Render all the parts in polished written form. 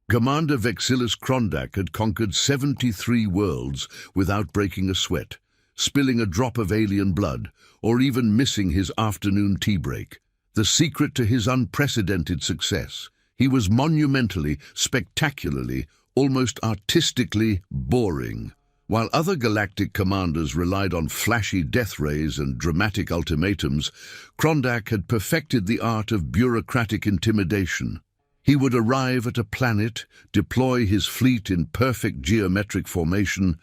Commander Vexillus Krondak had conquered 73 worlds without breaking a sweat, spilling a drop of alien blood, or even missing his afternoon tea break. The secret to his unprecedented success: he was monumentally, spectacularly, almost artistically boring. While other galactic commanders relied on flashy death rays and dramatic ultimatums, Krondak had perfected the art of bureaucratic intimidation. He would arrive at a planet, deploy his fleet in perfect geometric formation,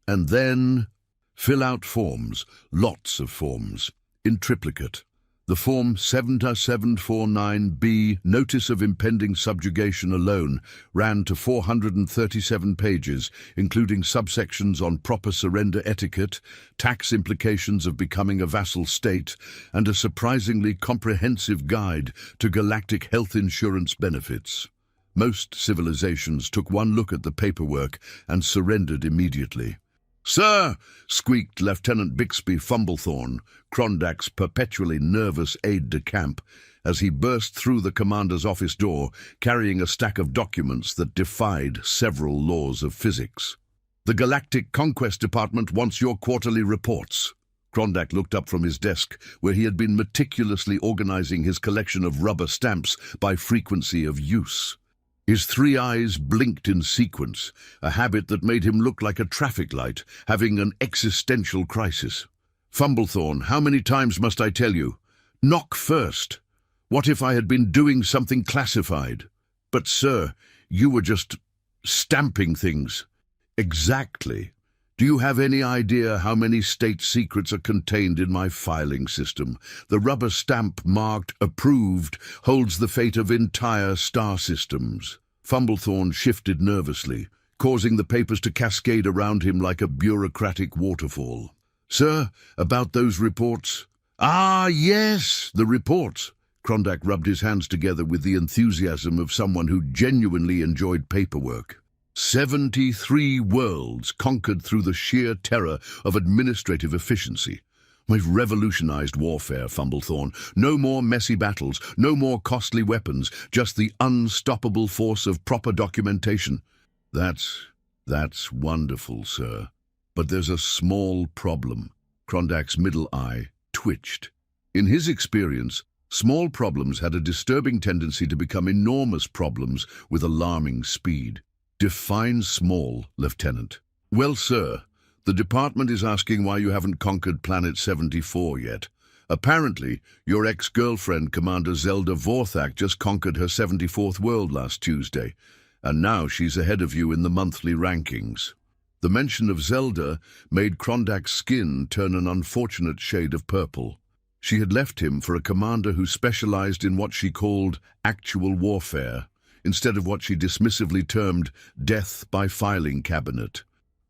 and then fill out forms, lots of forms, in triplicate. The Form 7749B, Notice of Impending Subjugation alone, ran to 437 pages, including subsections on proper surrender etiquette, tax implications of becoming a vassal state, and a surprisingly comprehensive guide to galactic health insurance benefits. Most civilizations took one look at the paperwork and surrendered immediately. "Sir," squeaked Lieutenant Bixby Fumblethorne, Krondak's perpetually nervous aide-de-camp, as he burst through the commander's office door, carrying a stack of documents that defied several laws of physics. "The Galactic Conquest Department wants your quarterly reports." Krondak looked up from his desk, where he had been meticulously organizing his collection of rubber stamps by frequency of use. His three eyes blinked in sequence, a habit that made him look like a traffic light, having an existential crisis. "Fumblethorne, how many times must I tell you? Knock first. What if I had been doing something classified?" "But, sir, you were just stamping things." "Exactly. Do you have any idea how many state secrets are contained in my filing system? The rubber stamp marked approved holds the fate of entire star systems." Fumblethorne shifted nervously, causing the papers to cascade around him like a bureaucratic waterfall. "Sir, about those reports?" "Ah, yes, the reports." Krondak rubbed his hands together with the enthusiasm of someone who genuinely enjoyed paperwork. 73 worlds conquered through the sheer terror of administrative efficiency. "We've revolutionized warfare, Fumblethorne. No more messy battles, no more costly weapons, just the unstoppable force of proper documentation." That's wonderful, sir. But there's a small problem." Krondak's middle eye twitched. In his experience, small problems had a disturbing tendency to become enormous problems with alarming speed. "Define small, Lieutenant." "Well, sir, the department is asking why you haven't conquered Planet 74 yet. Apparently, your ex-girlfriend, Commander Zelda Vorthak, just conquered her 74th world last Tuesday, and now she's ahead of you in the monthly rankings." The mention of Zelda made Krondak's skin turn an unfortunate shade of purple. She had left him for a commander who specialized in what she called actual warfare, instead of what she dismissively termed death by filing cabinet.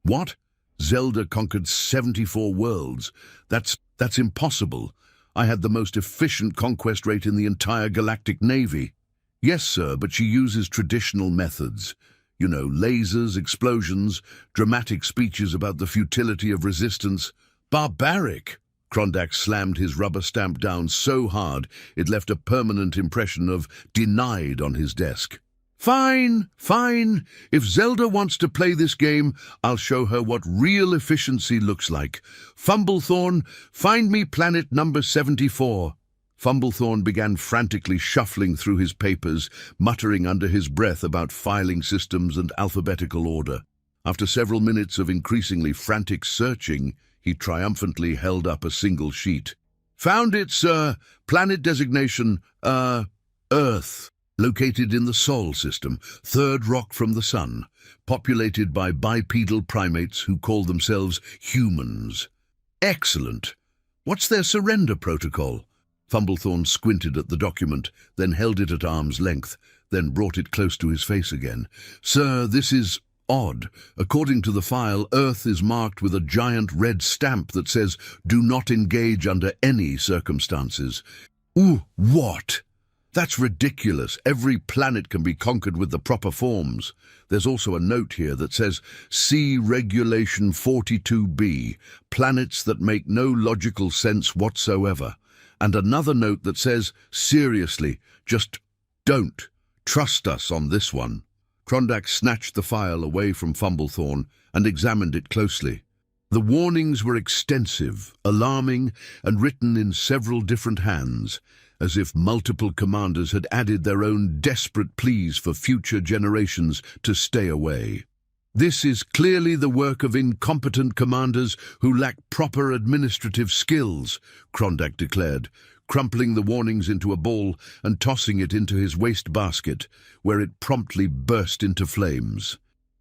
"What? Zelda conquered 74 worlds? That's impossible. I had the most efficient conquest rate in the entire galactic navy." "Yes, sir, but she uses traditional methods. You know, lasers, explosions, dramatic speeches about the futility of resistance." "Barbaric!" Krondak slammed his rubber stamp down so hard it left a permanent impression of "denied" on his desk. Fine. If Zelda wants to play this game, I'll show her what real efficiency looks like. Fumblethorne, find me planet number 74. Fumblethorne began frantically shuffling through his papers, muttering under his breath about filing systems and alphabetical order. After several minutes of increasingly frantic searching, he triumphantly held up a single sheet. "Found it, sir. Planet designation, Earth. Located in the Sol system, third rock from the sun. Populated by bipedal primates who call themselves humans." "Excellent. What's their surrender protocol?" Fumblethorne squinted at the document, then held it at arm's length, then brought it close to his face again. "Sir, this is odd. According to the file, Earth is marked with a giant red stamp that says, 'Do not engage under any circumstances.'" "Ooh, what? That's ridiculous. Every planet can be conquered with the proper forms." There's also a note here that says, "See Regulation 42B, planets that make no logical sense whatsoever." And another note that says, "Seriously, just don't. Trust us on this one." Krondak snatched the file away from Fumblethorne and examined it closely. The warnings were extensive, alarming, and written in several different hands, as if multiple commanders had added their own desperate pleas for future generations to stay away. This is clearly the work of incompetent commanders who lack proper administrative skills, Krondak declared, crumpling the warnings into a ball and tossing it into his wastebasket, where it promptly burst into flames.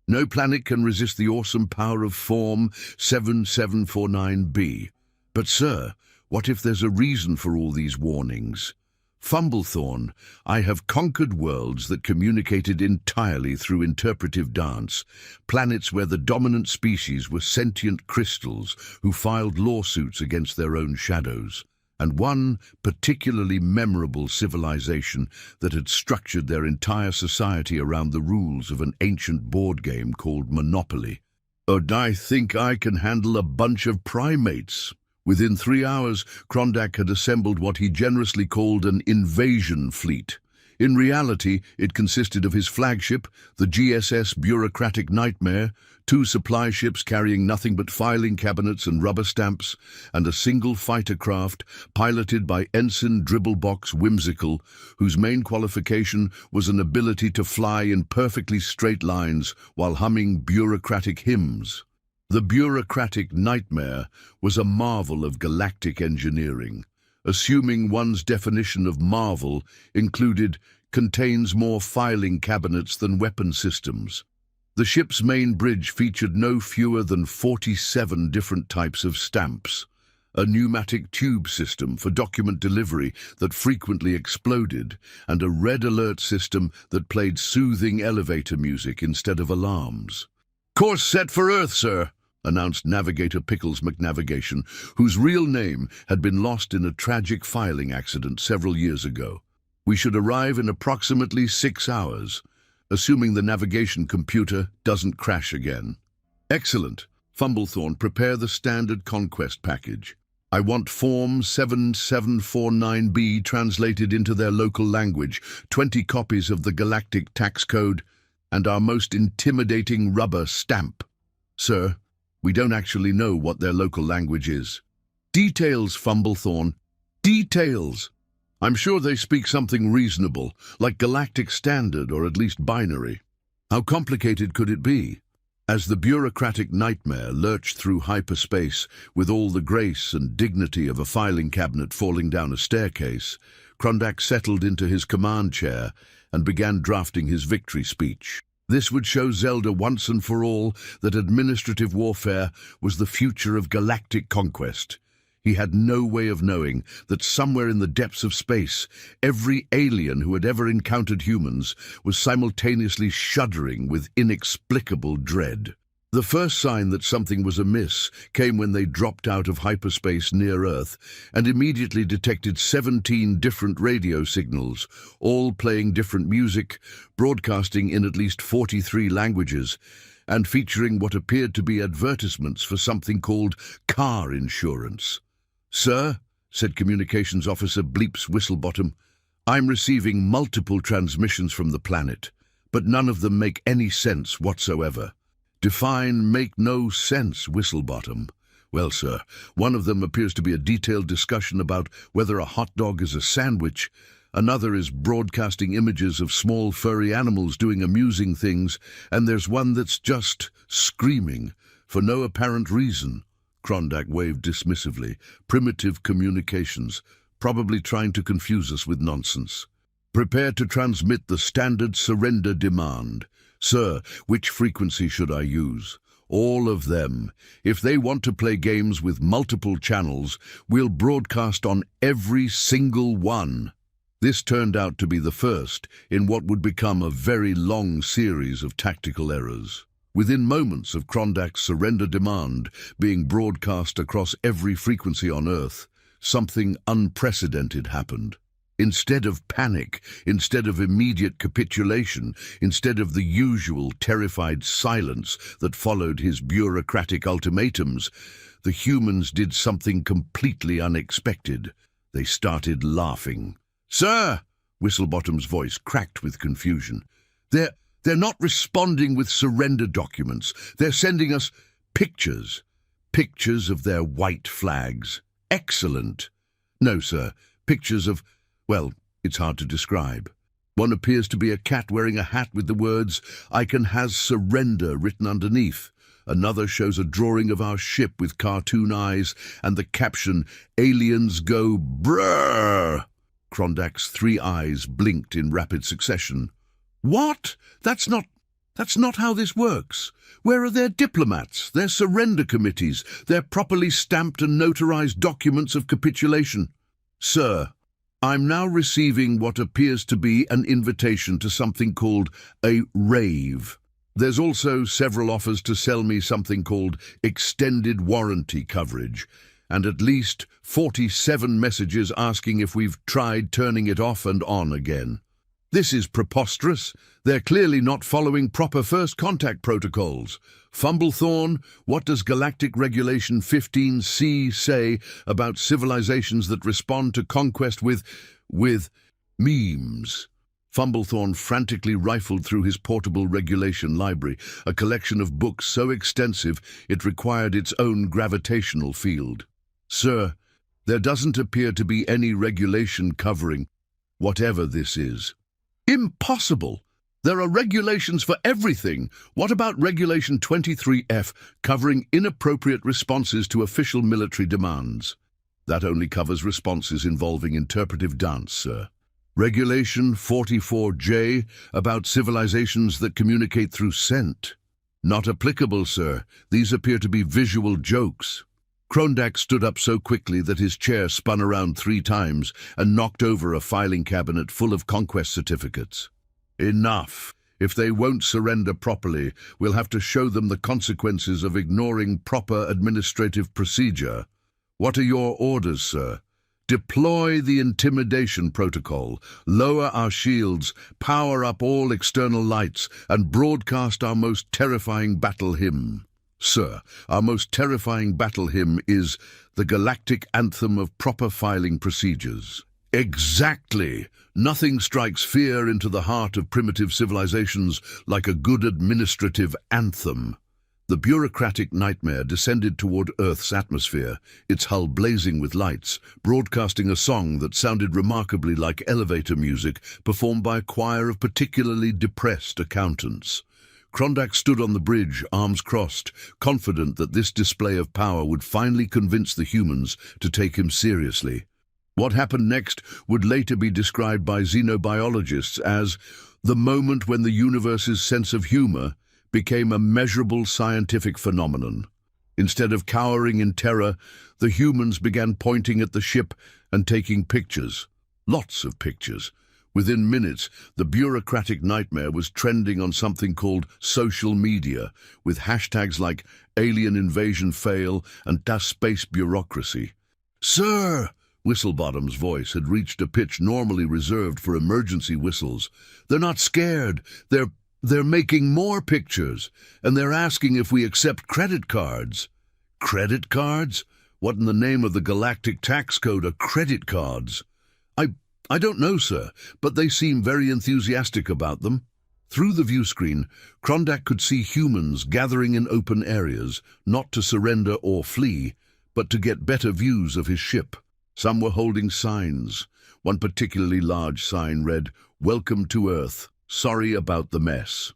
No planet can resist the awesome power of Form 7749b. But, sir, what if there's a reason for all these warnings? Fumblethorne, I have conquered worlds that communicated entirely through interpretive dance, planets where the dominant species were sentient crystals who filed lawsuits against their own shadows, and one particularly memorable civilization that had structured their entire society around the rules of an ancient board game called Monopoly. And I think I can handle a bunch of primates. Within 3 hours, Krondak had assembled what he generously called an invasion fleet. In reality, it consisted of his flagship, the GSS Bureaucratic Nightmare, 2 supply ships carrying nothing but filing cabinets and rubber stamps, and a single fighter craft piloted by Ensign Dribblebox Whimsical, whose main qualification was an ability to fly in perfectly straight lines while humming bureaucratic hymns. The Bureaucratic Nightmare was a marvel of galactic engineering, assuming one's definition of marvel included contains more filing cabinets than weapon systems. The ship's main bridge featured no fewer than 47 different types of stamps, a pneumatic tube system for document delivery that frequently exploded, and a red alert system that played soothing elevator music instead of alarms. "Course set for Earth, sir," announced Navigator Pickles McNavigation, whose real name had been lost in a tragic filing accident several years ago. "We should arrive in approximately 6 hours, assuming the navigation computer doesn't crash again." "Excellent. Fumblethorne, prepare the standard conquest package. I want Form 7749b translated into their local language, 20 copies of the Galactic Tax Code, and our most intimidating rubber stamp." "Sir, we don't actually know what their local language is." "Details, Fumblethorne. Details. I'm sure they speak something reasonable, like Galactic Standard or at least binary." "How complicated could it be?" As the Bureaucratic Nightmare lurched through hyperspace with all the grace and dignity of a filing cabinet falling down a staircase, Krondak settled into his command chair and began drafting his victory speech. This would show Zelda once and for all that administrative warfare was the future of galactic conquest. He had no way of knowing that somewhere in the depths of space, every alien who had ever encountered humans was simultaneously shuddering with inexplicable dread. The first sign that something was amiss came when they dropped out of hyperspace near Earth and immediately detected 17 different radio signals, all playing different music, broadcasting in at least 43 languages, and featuring what appeared to be advertisements for something called car insurance. "Sir," said Communications Officer Bleeps Whistlebottom, "I'm receiving multiple transmissions from the planet, but none of them make any sense whatsoever." "Define make no sense, Whistlebottom." "Well, sir, one of them appears to be a detailed discussion about whether a hot dog is a sandwich, another is broadcasting images of small furry animals doing amusing things, and there's one that's just screaming, for no apparent reason." Krondak waved dismissively. "Primitive communications, probably trying to confuse us with nonsense." "Prepare to transmit the standard surrender demand." "Sir, which frequency should I use?" "All of them. If they want to play games with multiple channels, we'll broadcast on every single one." This turned out to be the first in what would become a very long series of tactical errors. Within moments of Krondak's surrender demand being broadcast across every frequency on Earth, something unprecedented happened. Instead of panic, instead of immediate capitulation, instead of the usual terrified silence that followed his bureaucratic ultimatums, the humans did something completely unexpected. They started laughing. "Sir!" Whistlebottom's voice cracked with confusion. They're not responding with surrender documents. They're sending us pictures. Pictures of their white flags. Excellent. No, sir. Pictures of, well, it's hard to describe. One appears to be a cat wearing a hat with the words, "I can has surrender" written underneath. Another shows a drawing of our ship with cartoon eyes and the caption, "Aliens go brrr." Krondak's 3 eyes blinked in rapid succession. What? That's not how this works. Where are their diplomats, their surrender committees, their properly stamped and notarized documents of capitulation? Sir, I'm now receiving what appears to be an invitation to something called a rave. There's also several offers to sell me something called extended warranty coverage, and at least 47 messages asking if we've tried turning it off and on again. This is preposterous. They're clearly not following proper first contact protocols. Fumblethorn, what does Galactic Regulation 15C say about civilizations that respond to conquest with memes? Fumblethorn frantically rifled through his portable regulation library, a collection of books so extensive it required its own gravitational field. Sir, there doesn't appear to be any regulation covering whatever this is. Impossible! There are regulations for everything. What about Regulation 23F, covering inappropriate responses to official military demands? That only covers responses involving interpretive dance, sir. Regulation 44J, about civilizations that communicate through scent. Not applicable, sir. These appear to be visual jokes. Krondak stood up so quickly that his chair spun around 3 times and knocked over a filing cabinet full of conquest certificates. Enough. If they won't surrender properly, we'll have to show them the consequences of ignoring proper administrative procedure. What are your orders, sir? Deploy the intimidation protocol, lower our shields, power up all external lights, and broadcast our most terrifying battle hymn. Sir, our most terrifying battle hymn is the galactic anthem of proper filing procedures. Exactly. Nothing strikes fear into the heart of primitive civilizations like a good administrative anthem. The bureaucratic nightmare descended toward Earth's atmosphere, its hull blazing with lights, broadcasting a song that sounded remarkably like elevator music performed by a choir of particularly depressed accountants. Krondak stood on the bridge, arms crossed, confident that this display of power would finally convince the humans to take him seriously. What happened next would later be described by xenobiologists as the moment when the universe's sense of humor became a measurable scientific phenomenon. Instead of cowering in terror, the humans began pointing at the ship and taking pictures. Lots of pictures. Within minutes, the bureaucratic nightmare was trending on something called social media, with hashtags like alien invasion fail and das space bureaucracy. Sir! Whistlebottom's voice had reached a pitch normally reserved for emergency whistles. They're not scared. They're making more pictures, and they're asking if we accept credit cards. Credit cards? What in the name of the galactic tax code are credit cards? I don't know, sir, but they seem very enthusiastic about them. Through the view screen, Krondak could see humans gathering in open areas, not to surrender or flee, but to get better views of his ship. Some were holding signs. One particularly large sign read, "Welcome to Earth. Sorry about the mess."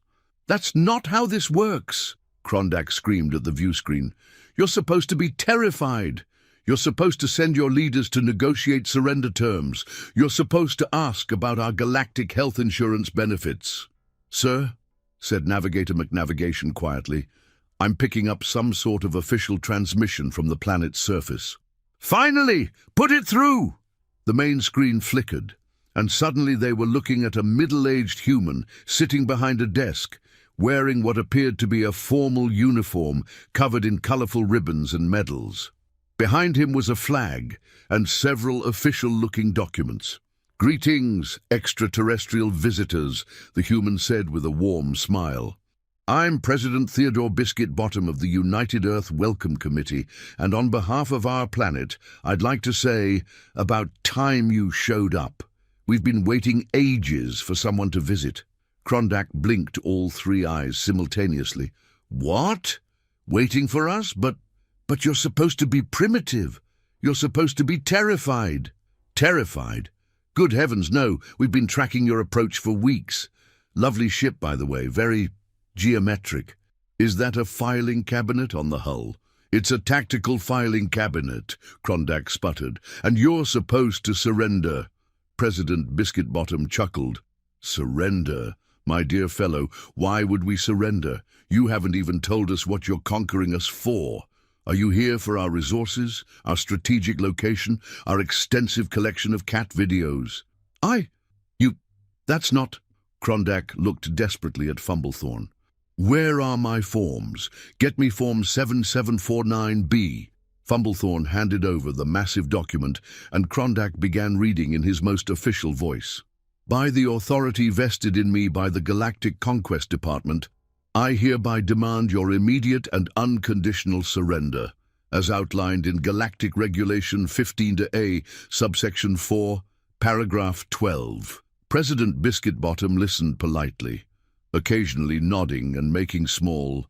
"That's not how this works," Krondak screamed at the view screen. "You're supposed to be terrified. You're supposed to send your leaders to negotiate surrender terms. You're supposed to ask about our galactic health insurance benefits." "Sir," said Navigator McNavigation quietly, "I'm picking up some sort of official transmission from the planet's surface." "Finally! Put it through!" The main screen flickered, and suddenly they were looking at a middle-aged human sitting behind a desk, wearing what appeared to be a formal uniform covered in colorful ribbons and medals. Behind him was a flag and several official-looking documents. "Greetings, extraterrestrial visitors," the human said with a warm smile. "I'm President Theodore Biscuit Bottom of the United Earth Welcome Committee, and on behalf of our planet, I'd like to say, about time you showed up. We've been waiting ages for someone to visit." Krondak blinked all three eyes simultaneously. What? Waiting for us? But you're supposed to be primitive. You're supposed to be terrified. Terrified? Good heavens, no. We've been tracking your approach for weeks. Lovely ship, by the way, very geometric. Is that a filing cabinet on the hull? It's a tactical filing cabinet, Krondak sputtered, and you're supposed to surrender. President Biscuitbottom chuckled. Surrender? My dear fellow, why would we surrender? You haven't even told us what you're conquering us for. Are you here for our resources, our strategic location, our extensive collection of cat videos? That's not... Krondak looked desperately at Fumblethorn. Where are my forms? Get me Form 7749B. Fumblethorn handed over the massive document, and Krondak began reading in his most official voice. By the authority vested in me by the Galactic Conquest Department, I hereby demand your immediate and unconditional surrender, as outlined in Galactic Regulation 15-A, subsection 4, paragraph 12. President Biscuitbottom listened politely, occasionally nodding and making small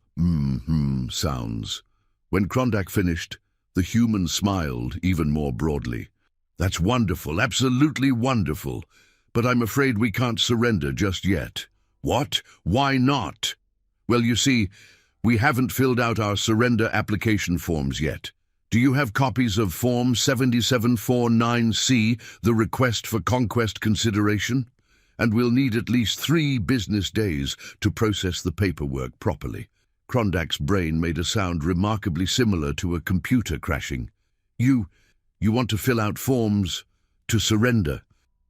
sounds. When Krondak finished, the human smiled even more broadly. That's wonderful, absolutely wonderful, but I'm afraid we can't surrender just yet. What? Why not? Well, you see, we haven't filled out our surrender application forms yet. Do you have copies of Form 7749C, the request for conquest consideration? And we'll need at least 3 business days to process the paperwork properly. Krondak's brain made a sound remarkably similar to a computer crashing. You want to fill out forms to surrender?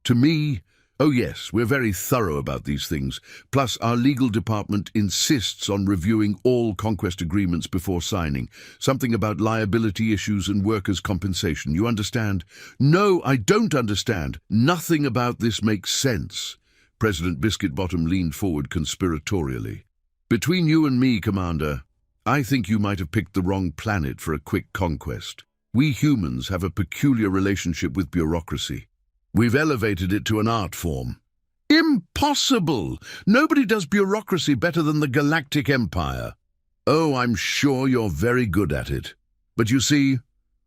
To me? Oh yes, we're very thorough about these things. Plus, our legal department insists on reviewing all conquest agreements before signing. Something about liability issues and workers' compensation. You understand? No, I don't understand. Nothing about this makes sense. President Biscuitbottom leaned forward conspiratorially. Between you and me, Commander, I think you might have picked the wrong planet for a quick conquest. We humans have a peculiar relationship with bureaucracy. We've elevated it to an art form. Impossible! Nobody does bureaucracy better than the Galactic Empire. Oh, I'm sure you're very good at it. But you see,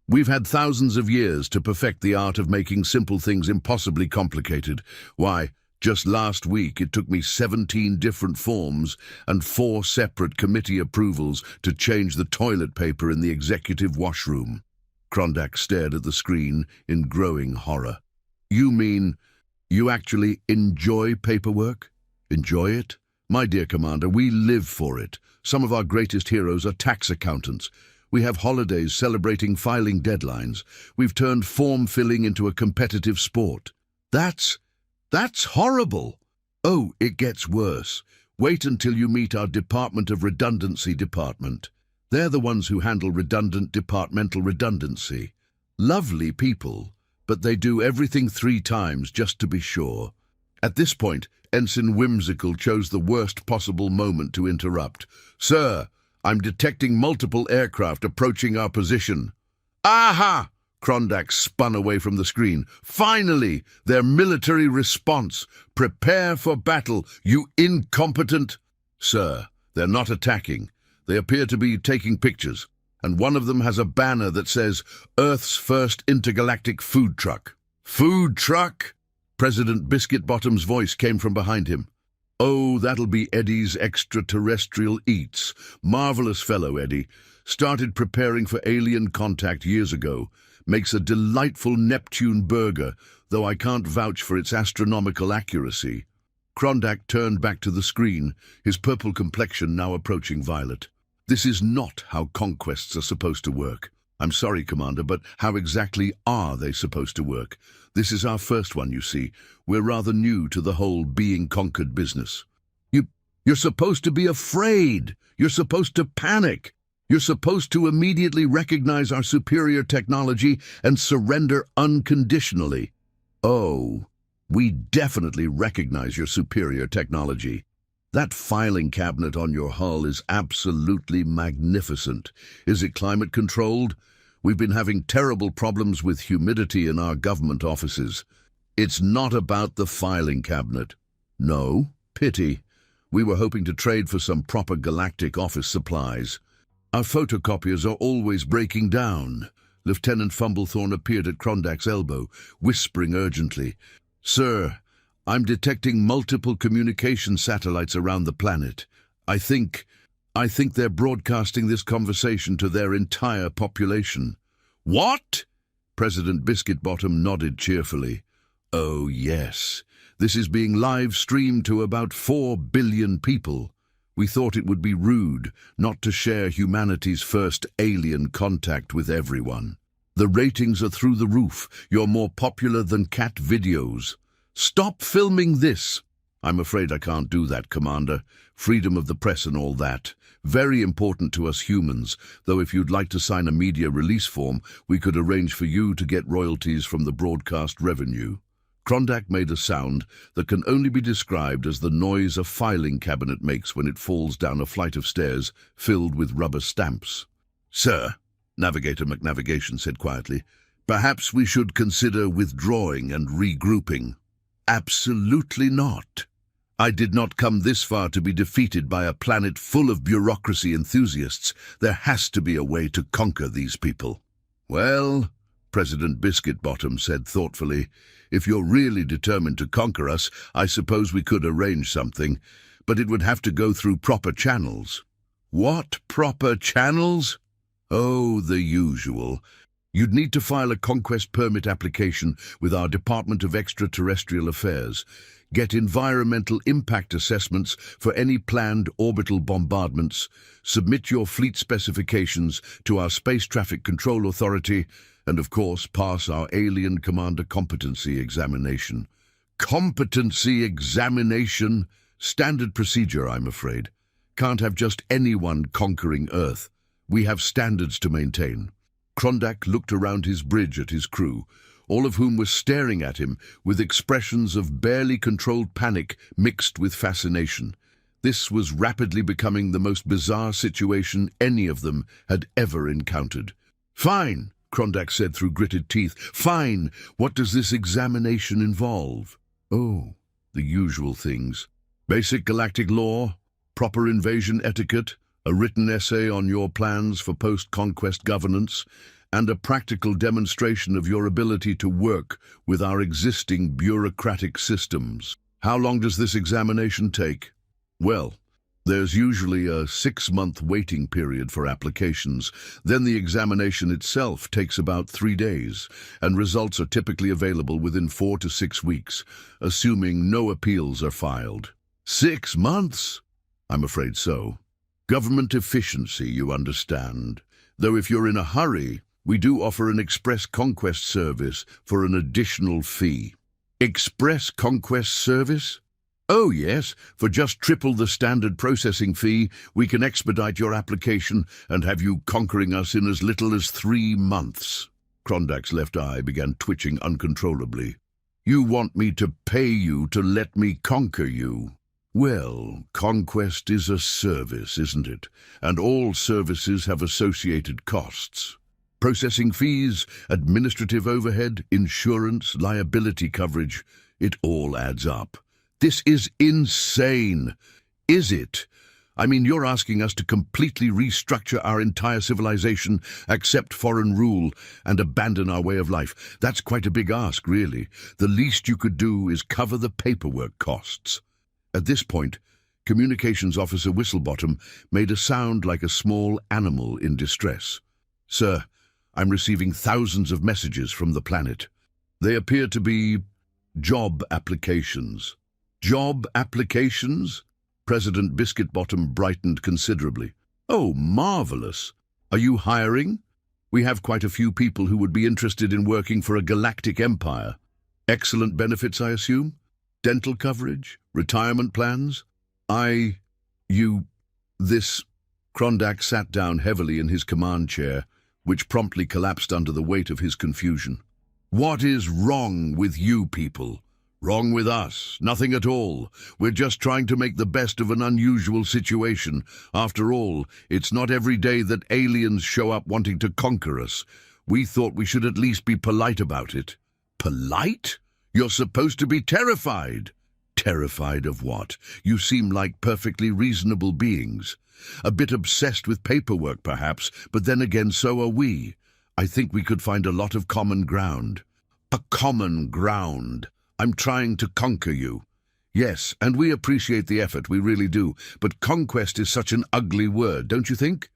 we've had thousands of years to perfect the art of making simple things impossibly complicated. Why, just last week it took me 17 different forms and 4 separate committee approvals to change the toilet paper in the executive washroom. Krondak stared at the screen in growing horror. You mean you actually enjoy paperwork? Enjoy it? My dear Commander, we live for it. Some of our greatest heroes are tax accountants. We have holidays celebrating filing deadlines. We've turned form filling into a competitive sport. That's horrible. Oh, it gets worse. Wait until you meet our Department of Redundancy department. They're the ones who handle redundant departmental redundancy. Lovely people, but they do everything 3 times just to be sure. At this point, Ensign Whimsical chose the worst possible moment to interrupt. Sir, I'm detecting multiple aircraft approaching our position. Aha! Krondak spun away from the screen. Finally, their military response. Prepare for battle, you incompetent... Sir, they're not attacking. They appear to be taking pictures, and one of them has a banner that says, Earth's first intergalactic food truck. Food truck? President Biscuitbottom's voice came from behind him. Oh, that'll be Eddie's extraterrestrial eats. Marvelous fellow, Eddie. Started preparing for alien contact years ago. Makes a delightful Neptune burger, though I can't vouch for its astronomical accuracy. Krondak turned back to the screen, his purple complexion now approaching violet. This is not how conquests are supposed to work. I'm sorry, Commander, but how exactly are they supposed to work? This is our first one, you see. We're rather new to the whole being conquered business. You're supposed to be afraid. You're supposed to panic. You're supposed to immediately recognize our superior technology and surrender unconditionally. Oh, we definitely recognize your superior technology. That filing cabinet on your hull is absolutely magnificent. Is it climate-controlled? We've been having terrible problems with humidity in our government offices. It's not about the filing cabinet. No, pity. We were hoping to trade for some proper galactic office supplies. Our photocopiers are always breaking down." Lieutenant Fumblethorne appeared at Krondak's elbow, whispering urgently. "Sir, I'm detecting multiple communication satellites around the planet. I think they're broadcasting this conversation to their entire population." "What?" President Biscuitbottom nodded cheerfully. "Oh, yes. This is being live-streamed to about 4 billion people. We thought it would be rude not to share humanity's first alien contact with everyone. The ratings are through the roof. You're more popular than cat videos. Stop filming this." "I'm afraid I can't do that, Commander. Freedom of the press and all that. Very important to us humans, though if you'd like to sign a media release form, we could arrange for you to get royalties from the broadcast revenue." Krondak made a sound that can only be described as the noise a filing cabinet makes when it falls down a flight of stairs filled with rubber stamps. "Sir," Navigator McNavigation said quietly, "perhaps we should consider withdrawing and regrouping." "Absolutely not. I did not come this far to be defeated by a planet full of bureaucracy enthusiasts. There has to be a way to conquer these people." "Well," President Biscuitbottom said thoughtfully, "if you're really determined to conquer us, I suppose we could arrange something, but it would have to go through proper channels." "What proper channels?" "Oh, the usual. You'd need to file a conquest permit application with our Department of Extraterrestrial Affairs, get environmental impact assessments for any planned orbital bombardments, submit your fleet specifications to our Space Traffic Control Authority, and of course pass our Alien Commander Competency Examination." "Competency examination?" "Standard procedure, I'm afraid. Can't have just anyone conquering Earth. We have standards to maintain." Krondak looked around his bridge at his crew, all of whom were staring at him with expressions of barely controlled panic mixed with fascination. This was rapidly becoming the most bizarre situation any of them had ever encountered. "Fine," Krondak said through gritted teeth. "Fine. What does this examination involve?" "Oh, the usual things. Basic galactic law, proper invasion etiquette, a written essay on your plans for post-conquest governance, and a practical demonstration of your ability to work with our existing bureaucratic systems." "How long does this examination take?" "Well, there's usually a 6-month waiting period for applications. Then the examination itself takes about 3 days, and results are typically available within 4 to 6 weeks, assuming no appeals are filed." 6 months? "I'm afraid so. Government efficiency, you understand. Though if you're in a hurry, we do offer an express conquest service for an additional fee." "Express conquest service?" "Oh yes, for just triple the standard processing fee, we can expedite your application and have you conquering us in as little as 3 months. Krondak's left eye began twitching uncontrollably. "You want me to pay you to let me conquer you?" "Well, conquest is a service, isn't it? And all services have associated costs. Processing fees, administrative overhead, insurance, liability coverage, it all adds up." "This is insane." "Is it? I mean, you're asking us to completely restructure our entire civilization, accept foreign rule, and abandon our way of life. That's quite a big ask, really. The least you could do is cover the paperwork costs." At this point, Communications Officer Whistlebottom made a sound like a small animal in distress. "Sir, I'm receiving thousands of messages from the planet. They appear to be job applications." "Job applications?" President Biscuitbottom brightened considerably. "Oh, marvelous. Are you hiring? We have quite a few people who would be interested in working for a galactic empire. Excellent benefits, I assume? Dental coverage? Retirement plans? This..." Krondak sat down heavily in his command chair, which promptly collapsed under the weight of his confusion. "What is wrong with you people?" "Wrong with us? Nothing at all. We're just trying to make the best of an unusual situation. After all, it's not every day that aliens show up wanting to conquer us. We thought we should at least be polite about it." "Polite? You're supposed to be terrified." Terrified of what? You seem like perfectly reasonable beings. A bit obsessed with paperwork, perhaps, but then again, so are we. I think we could find a lot of common ground. A common ground. I'm trying to conquer you. Yes, and we appreciate the effort, we really do, but conquest is such an ugly word, don't you think?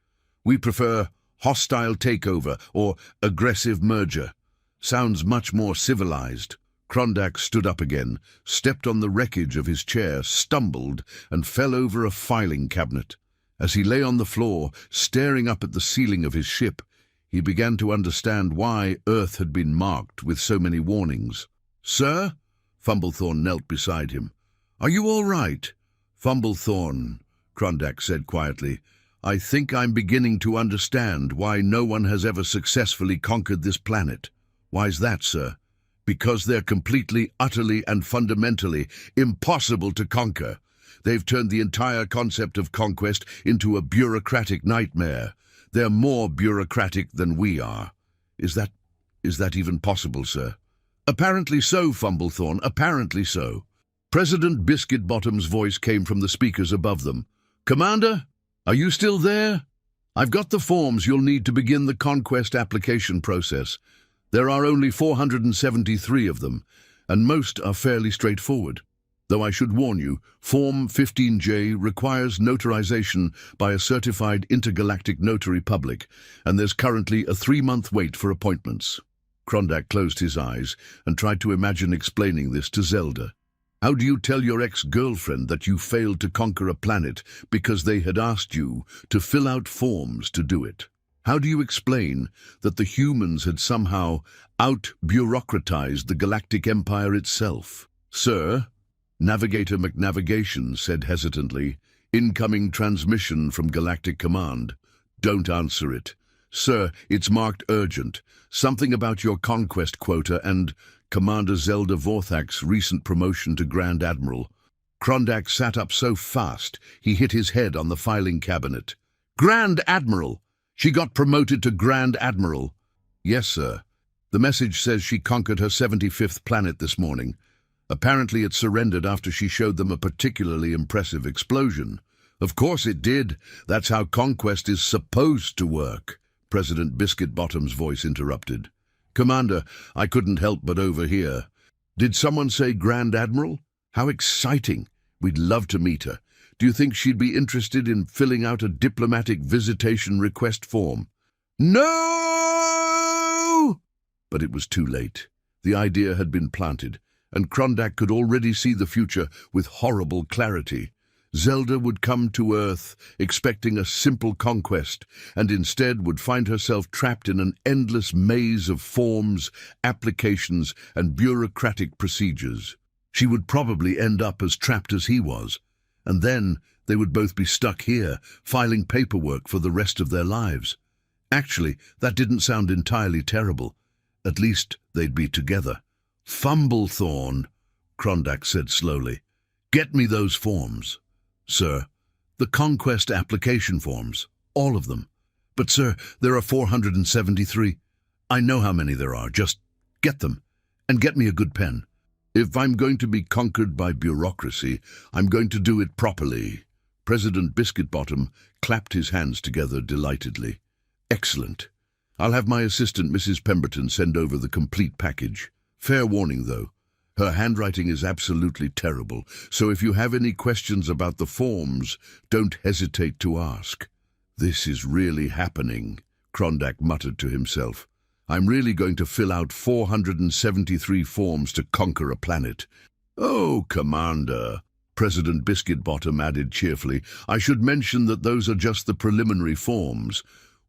We prefer hostile takeover or aggressive merger. Sounds much more civilized. Krondak stood up again, stepped on the wreckage of his chair, stumbled, and fell over a filing cabinet. As he lay on the floor, staring up at the ceiling of his ship, he began to understand why Earth had been marked with so many warnings. "Sir?" Fumblethorne knelt beside him. "Are you all right?" "Fumblethorne," Krondak said quietly, "I think I'm beginning to understand why no one has ever successfully conquered this planet." "Why's that, sir?" "Because they're completely, utterly, and fundamentally impossible to conquer. They've turned the entire concept of conquest into a bureaucratic nightmare. They're more bureaucratic than we are." Is that even possible, sir?" "Apparently so, Fumblethorne, apparently so." President Biscuit-Bottom's voice came from the speakers above them. "Commander, are you still there? I've got the forms you'll need to begin the conquest application process. There are only 473 of them, and most are fairly straightforward. Though I should warn you, Form 15J requires notarization by a certified intergalactic notary public, and there's currently a 3-month wait for appointments." Krondak closed his eyes and tried to imagine explaining this to Zelda. "How do you tell your ex-girlfriend that you failed to conquer a planet because they had asked you to fill out forms to do it? How do you explain that the humans had somehow out-bureaucratized the galactic empire itself?" "Sir?" Navigator McNavigation said hesitantly, "Incoming transmission from Galactic Command." "Don't answer it." "Sir, it's marked urgent. Something about your conquest quota and Commander Zelda Vorthak's recent promotion to Grand Admiral." Krondak sat up so fast he hit his head on the filing cabinet. "Grand Admiral! She got promoted to Grand Admiral." "Yes, sir. The message says she conquered her 75th planet this morning. Apparently it surrendered after she showed them a particularly impressive explosion." "Of course it did. That's how conquest is supposed to work," President Biscuit-Bottom's voice interrupted. "Commander, I couldn't help but overhear. Did someone say Grand Admiral? How exciting. We'd love to meet her. Do you think she'd be interested in filling out a diplomatic visitation request form?" "No!" But it was too late. The idea had been planted, and Krondak could already see the future with horrible clarity. Zelda would come to Earth expecting a simple conquest, and instead would find herself trapped in an endless maze of forms, applications, and bureaucratic procedures. She would probably end up as trapped as he was, and then they would both be stuck here, filing paperwork for the rest of their lives. Actually, that didn't sound entirely terrible. At least they'd be together. "Fumblethorne," Krondak said slowly, "get me those forms." "Sir?" "The conquest application forms. All of them." "But, sir, there are 473. "I know how many there are. Just get them, and get me a good pen. If I'm going to be conquered by bureaucracy, I'm going to do it properly." President Biscuit-Bottom clapped his hands together delightedly. "Excellent. I'll have my assistant, Mrs. Pemberton, send over the complete package. Fair warning, though. Her handwriting is absolutely terrible, so if you have any questions about the forms, don't hesitate to ask." "This is really happening," Krondak muttered to himself. "I'm really going to fill out 473 forms to conquer a planet." "Oh, Commander," President Biscuit-Bottom added cheerfully, "I should mention that those are just the preliminary forms.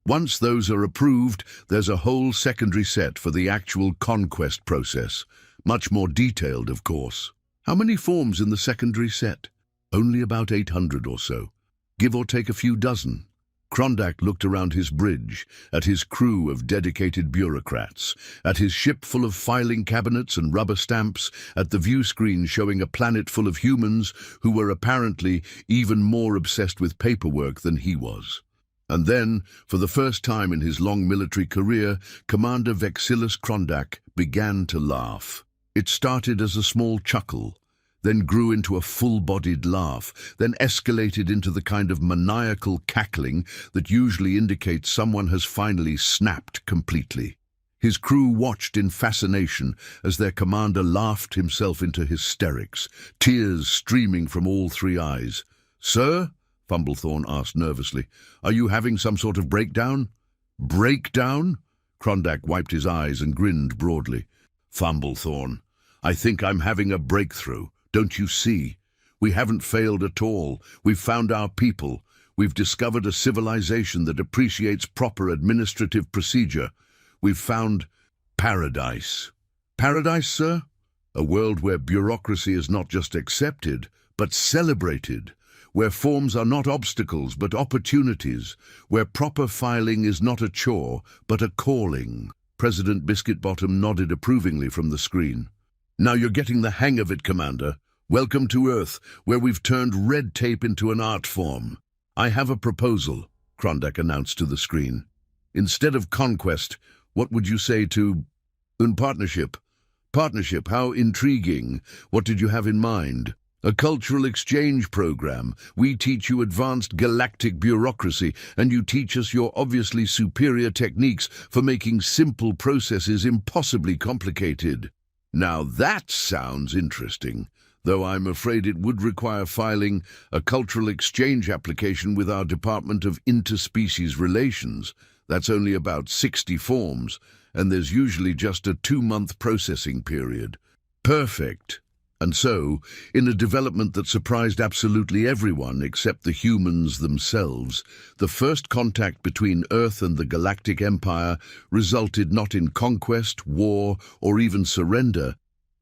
Once those are approved, there's a whole secondary set for the actual conquest process. Much more detailed, of course." "How many forms in the secondary set?" "Only about 800 or so. Give or take a few dozen." Krondak looked around his bridge, at his crew of dedicated bureaucrats, at his ship full of filing cabinets and rubber stamps, at the view screen showing a planet full of humans who were apparently even more obsessed with paperwork than he was. And then, for the first time in his long military career, Commander Vexillus Krondak began to laugh. It started as a small chuckle, then grew into a full-bodied laugh, then escalated into the kind of maniacal cackling that usually indicates someone has finally snapped completely. His crew watched in fascination as their commander laughed himself into hysterics, tears streaming from all three eyes. "Sir?" Fumblethorne asked nervously. "Are you having some sort of breakdown?" "Breakdown?" Crondac wiped his eyes and grinned broadly. "Fumblethorne, I think I'm having a breakthrough. Don't you see? We haven't failed at all. We've found our people. We've discovered a civilization that appreciates proper administrative procedure. We've found paradise." "Paradise, sir?" "A world where bureaucracy is not just accepted, but celebrated. Where forms are not obstacles, but opportunities. Where proper filing is not a chore, but a calling." President Biscuitbottom nodded approvingly from the screen. "Now you're getting the hang of it, Commander. Welcome to Earth, where we've turned red tape into an art form." "I have a proposal," Crondac announced to the screen. "Instead of conquest, what would you say to partnership?" "Partnership, how intriguing. What did you have in mind?" "A cultural exchange program. We teach you advanced galactic bureaucracy, and you teach us your obviously superior techniques for making simple processes impossibly complicated." "Now that sounds interesting, though I'm afraid it would require filing a cultural exchange application with our Department of Interspecies Relations. That's only about 60 forms, and there's usually just a 2-month processing period." "Perfect." And so, in a development that surprised absolutely everyone except the humans themselves, the first contact between Earth and the Galactic Empire resulted not in conquest, war, or even surrender,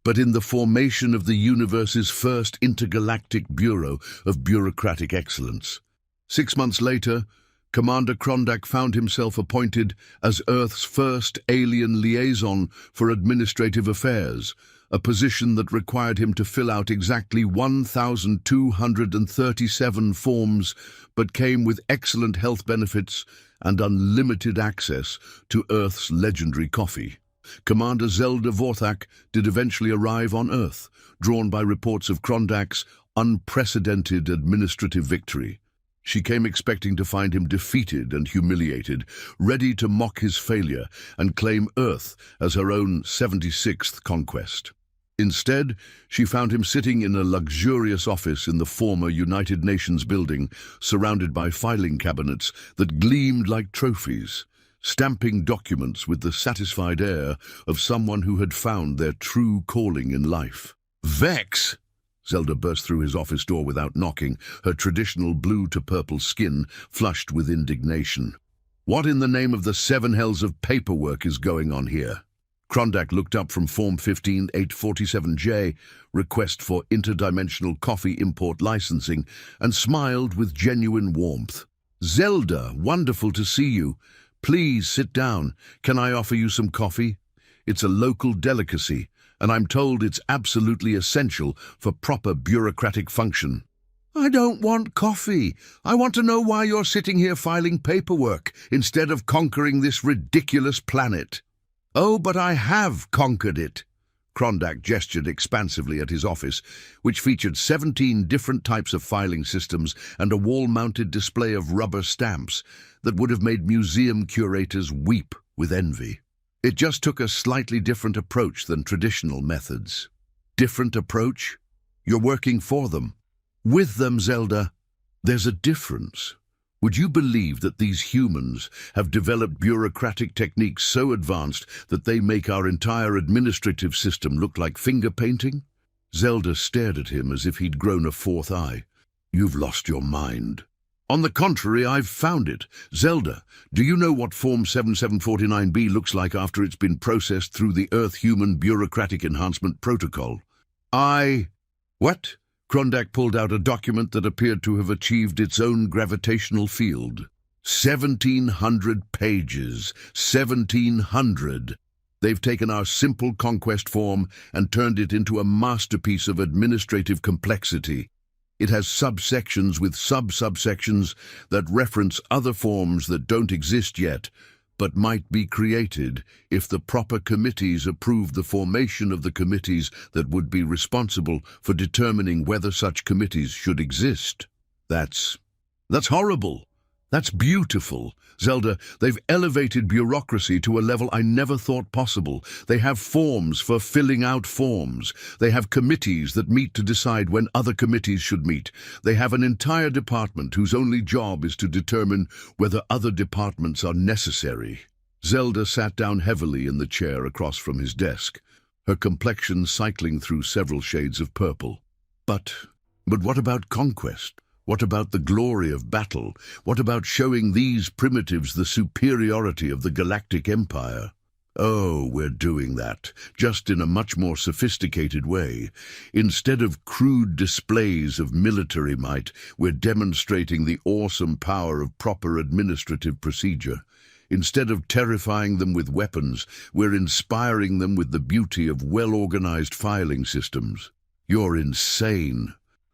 but in the formation of the universe's first intergalactic bureau of bureaucratic excellence. 6 months later, Commander Crondac found himself appointed as Earth's first alien liaison for administrative affairs, a position that required him to fill out exactly 1,237 forms, but came with excellent health benefits and unlimited access to Earth's legendary coffee. Commander Zelda Vorthak did eventually arrive on Earth, drawn by reports of Crondac's unprecedented administrative victory. She came expecting to find him defeated and humiliated, ready to mock his failure and claim Earth as her own 76th conquest. Instead, she found him sitting in a luxurious office in the former United Nations building, surrounded by filing cabinets that gleamed like trophies, stamping documents with the satisfied air of someone who had found their true calling in life. "Vex!" Zelda burst through his office door without knocking, her traditional blue-to-purple skin flushed with indignation. "What in the name of the 7 hells of paperwork is going on here?" Crondac looked up from Form 15847J, request for interdimensional coffee import licensing, and smiled with genuine warmth. "Zelda, wonderful to see you. Please sit down. Can I offer you some coffee? It's a local delicacy, and I'm told it's absolutely essential for proper bureaucratic function." "I don't want coffee. I want to know why you're sitting here filing paperwork instead of conquering this ridiculous planet." "Oh, but I have conquered it." Crondac gestured expansively at his office, which featured 17 different types of filing systems and a wall-mounted display of rubber stamps that would have made museum curators weep with envy. It just took a slightly different approach than traditional methods. Different approach? You're working for them. With them, Zelda. There's a difference. Would you believe that these humans have developed bureaucratic techniques so advanced that they make our entire administrative system look like finger painting? Zelda stared at him as if he'd grown a fourth eye. "You've lost your mind." "On the contrary, I've found it. Zelda, do you know what Form 7749B looks like after it's been processed through the Earth-Human Bureaucratic Enhancement Protocol?" What? Crondac pulled out a document that appeared to have achieved its own gravitational field. 1,700 pages. 1,700. They've taken our simple conquest form and turned it into a masterpiece of administrative complexity. It has subsections with sub-subsections that reference other forms that don't exist yet, but might be created if the proper committees approved the formation of the committees that would be responsible for determining whether such committees should exist. That's horrible. That's beautiful. Zelda, they've elevated bureaucracy to a level I never thought possible. They have forms for filling out forms. They have committees that meet to decide when other committees should meet. They have an entire department whose only job is to determine whether other departments are necessary. Zelda sat down heavily in the chair across from his desk, her complexion cycling through several shades of purple. But what about conquest? What about the glory of battle? What about showing these primitives the superiority of the galactic empire? Oh, we're doing that, just in a much more sophisticated way. Instead of crude displays of military might, we're demonstrating the awesome power of proper administrative procedure. Instead of terrifying them with weapons, we're inspiring them with the beauty of well-organized filing systems. You're insane.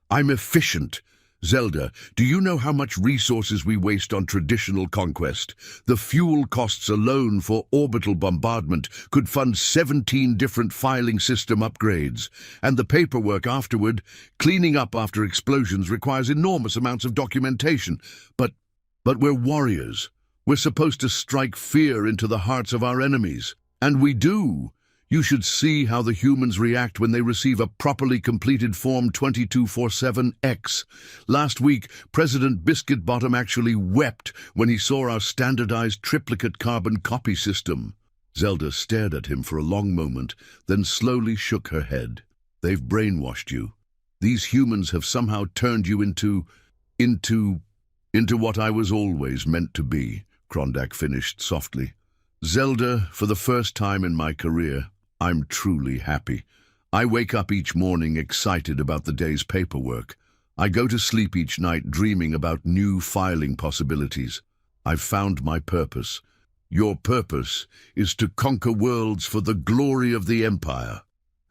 I'm efficient. Zelda, do you know how much resources we waste on traditional conquest? The fuel costs alone for orbital bombardment could fund 17 different filing system upgrades. And the paperwork afterward, cleaning up after explosions, requires enormous amounts of documentation. But we're warriors. We're supposed to strike fear into the hearts of our enemies. And we do. You should see how the humans react when they receive a properly completed Form 2247X. Last week, President Biscuitbottom actually wept when he saw our standardized triplicate carbon copy system. Zelda stared at him for a long moment, then slowly shook her head. They've brainwashed you. These humans have somehow turned you into what I was always meant to be, Krondak finished softly. Zelda, for the first time in my career, I'm truly happy. I wake up each morning excited about the day's paperwork. I go to sleep each night dreaming about new filing possibilities. I've found my purpose. Your purpose is to conquer worlds for the glory of the Empire.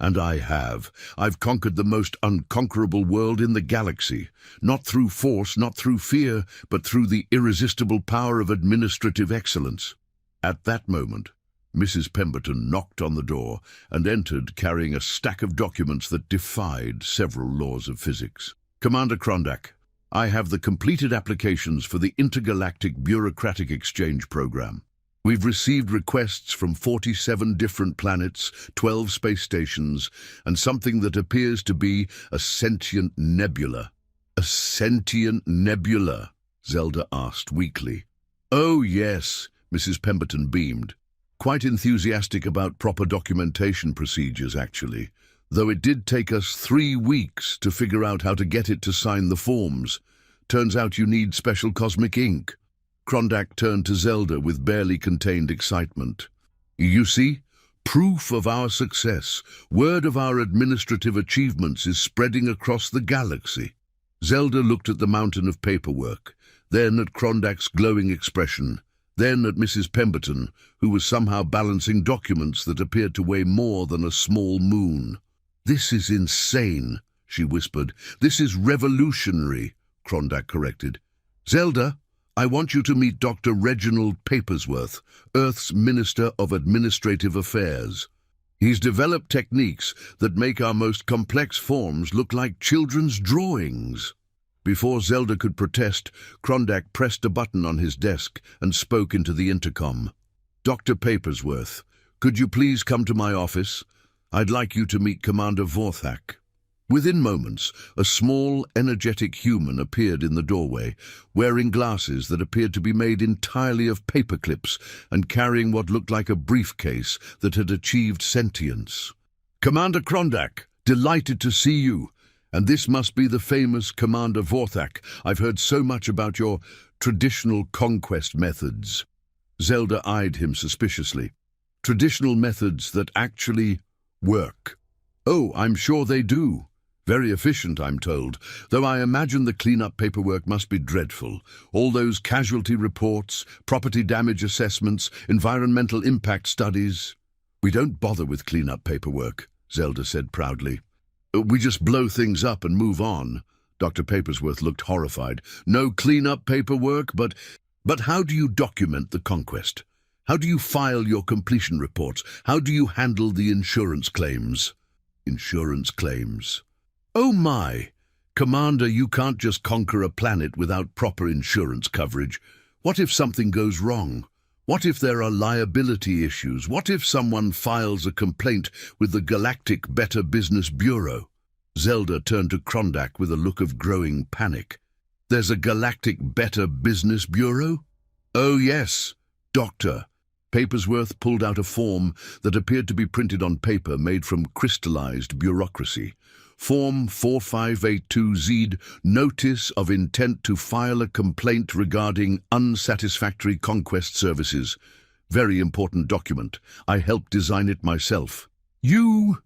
And I have. I've conquered the most unconquerable world in the galaxy. Not through force, not through fear, but through the irresistible power of administrative excellence. At that moment, Mrs. Pemberton knocked on the door and entered carrying a stack of documents that defied several laws of physics. Commander Krondak, I have the completed applications for the Intergalactic Bureaucratic Exchange Program. We've received requests from 47 different planets, 12 space stations, and something that appears to be a sentient nebula. A sentient nebula? Zelda asked weakly. Oh, yes, Mrs. Pemberton beamed. Quite enthusiastic about proper documentation procedures, actually, though it did take us 3 weeks to figure out how to get it to sign the forms. Turns out you need special cosmic ink. Krondak turned to Zelda with barely contained excitement. You see, proof of our success, word of our administrative achievements is spreading across the galaxy. Zelda looked at the mountain of paperwork, then at Krondak's glowing expression, then at Mrs. Pemberton, who was somehow balancing documents that appeared to weigh more than a small moon. This is insane, she whispered. This is revolutionary, Krondak corrected. Zelda, I want you to meet Dr. Reginald Papersworth, Earth's Minister of Administrative Affairs. He's developed techniques that make our most complex forms look like children's drawings. Before Zelda could protest, Krondak pressed a button on his desk and spoke into the intercom. Dr. Papersworth, could you please come to my office? I'd like you to meet Commander Vorthak. Within moments, a small, energetic human appeared in the doorway, wearing glasses that appeared to be made entirely of paperclips and carrying what looked like a briefcase that had achieved sentience. Commander Krondak, delighted to see you. And this must be the famous Commander Vorthak. I've heard so much about your traditional conquest methods. Zelda eyed him suspiciously. Traditional methods that actually work. Oh, I'm sure they do. Very efficient, I'm told, though I imagine the clean-up paperwork must be dreadful. All those casualty reports, property damage assessments, environmental impact studies. We don't bother with clean-up paperwork, Zelda said proudly. We just blow things up and move on. Dr. Papersworth looked horrified. No clean-up paperwork, but how do you document the conquest? How do you file your completion reports? How do you handle the insurance claims? Insurance claims. Oh my! Commander, you can't just conquer a planet without proper insurance coverage. What if something goes wrong? What if there are liability issues? What if someone files a complaint with the Galactic Better Business Bureau? Zelda turned to Krondak with a look of growing panic. There's a Galactic Better Business Bureau? Oh yes, Doctor. Papersworth pulled out a form that appeared to be printed on paper made from crystallized bureaucracy. Form 4582Z, Notice of Intent to File a Complaint Regarding Unsatisfactory Conquest Services. Very important document. I helped design it myself. You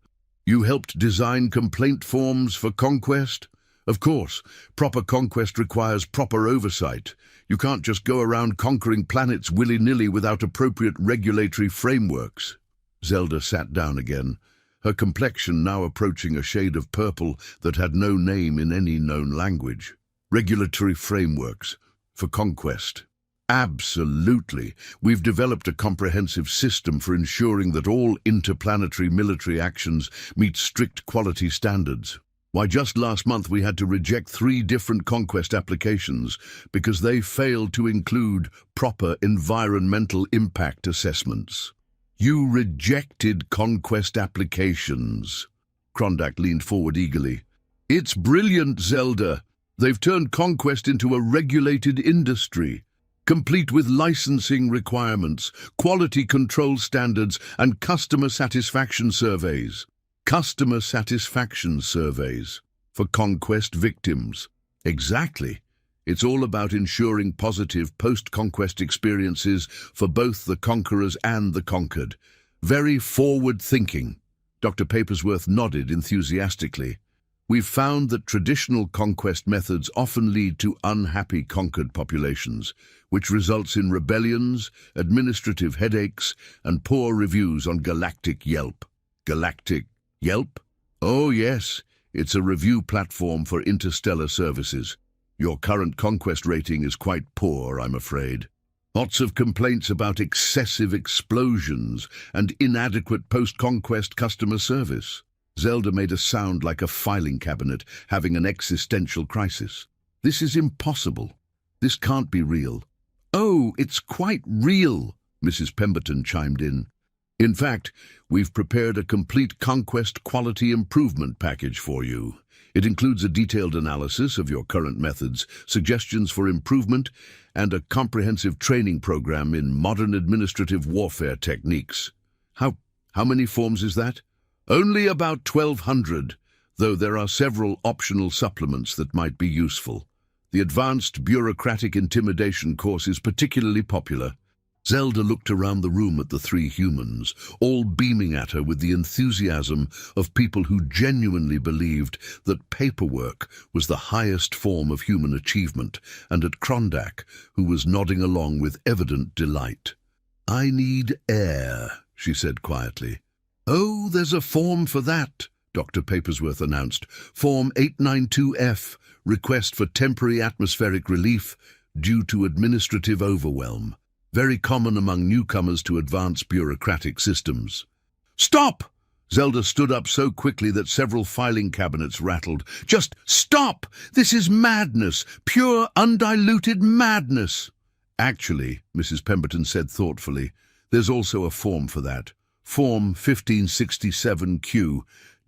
helped design complaint forms for Conquest? Of course, proper conquest requires proper oversight. You can't just go around conquering planets willy-nilly without appropriate regulatory frameworks. Zelda sat down again, her complexion now approaching a shade of purple that had no name in any known language. Regulatory frameworks for conquest. Absolutely. We've developed a comprehensive system for ensuring that all interplanetary military actions meet strict quality standards. Why, just last month we had to reject 3 different conquest applications because they failed to include proper environmental impact assessments. You rejected conquest applications. Krondak leaned forward eagerly. It's brilliant, Zelda. They've turned conquest into a regulated industry, complete with licensing requirements, quality control standards, and customer satisfaction surveys. Customer satisfaction surveys for conquest victims. Exactly. It's all about ensuring positive post-conquest experiences for both the conquerors and the conquered. Very forward-thinking. Dr. Papersworth nodded enthusiastically. We've found that traditional conquest methods often lead to unhappy conquered populations, which results in rebellions, administrative headaches, and poor reviews on Galactic Yelp. Galactic Yelp? Oh yes, it's a review platform for interstellar services. Your current conquest rating is quite poor, I'm afraid. Lots of complaints about excessive explosions and inadequate post-conquest customer service. Zelda made a sound like a filing cabinet having an existential crisis. This is impossible. This can't be real. Oh, it's quite real, Mrs. Pemberton chimed in. In fact, we've prepared a complete conquest quality improvement package for you. It includes a detailed analysis of your current methods, suggestions for improvement, and a comprehensive training program in modern administrative warfare techniques. How many forms is that? Only about 1,200, though there are several optional supplements that might be useful. The Advanced Bureaucratic Intimidation course is particularly popular. Zelda looked around the room at the 3 humans, all beaming at her with the enthusiasm of people who genuinely believed that paperwork was the highest form of human achievement, and at Krondak, who was nodding along with evident delight. I need air, she said quietly. Oh, there's a form for that, Dr. Papersworth announced. Form 892F, request for temporary atmospheric relief due to administrative overwhelm. Very common among newcomers to advanced bureaucratic systems. Stop! Zelda stood up so quickly that several filing cabinets rattled. Just stop! This is madness! Pure, undiluted madness! Actually, Mrs. Pemberton said thoughtfully, there's also a form for that. Form 1567Q,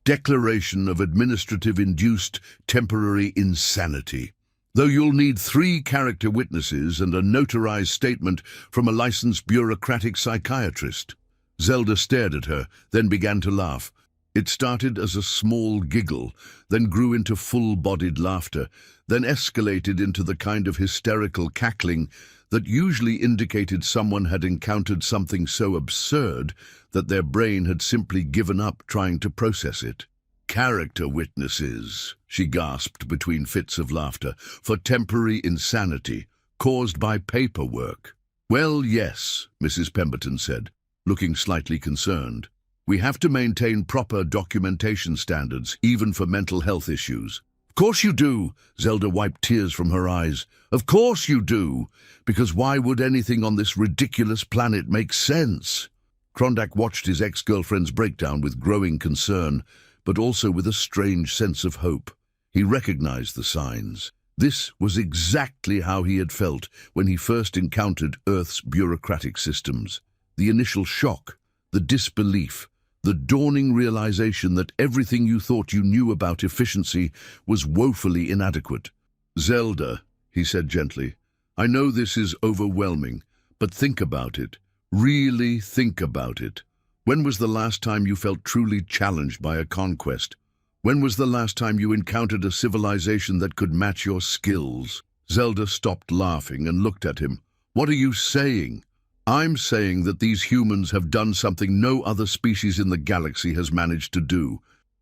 Declaration of Administrative-Induced Temporary Insanity. Though you'll need 3 character witnesses and a notarized statement from a licensed bureaucratic psychiatrist. Zelda stared at her, then began to laugh. It started as a small giggle, then grew into full-bodied laughter, then escalated into the kind of hysterical cackling that usually indicated someone had encountered something so absurd that their brain had simply given up trying to process it. Character witnesses, she gasped between fits of laughter, for temporary insanity caused by paperwork. Well, yes, Mrs. Pemberton said, looking slightly concerned. We have to maintain proper documentation standards, even for mental health issues. Of course you do, Zelda wiped tears from her eyes. Of course you do, because why would anything on this ridiculous planet make sense? Krondak watched his ex-girlfriend's breakdown with growing concern, but also with a strange sense of hope. He recognized the signs. This was exactly how he had felt when he first encountered Earth's bureaucratic systems. The initial shock, the disbelief, the dawning realization that everything you thought you knew about efficiency was woefully inadequate. Zelda, he said gently, I know this is overwhelming, but think about it. Really think about it. When was the last time you felt truly challenged by a conquest? When was the last time you encountered a civilization that could match your skills? Zelda stopped laughing and looked at him. What are you saying? I'm saying that these humans have done something no other species in the galaxy has managed to do.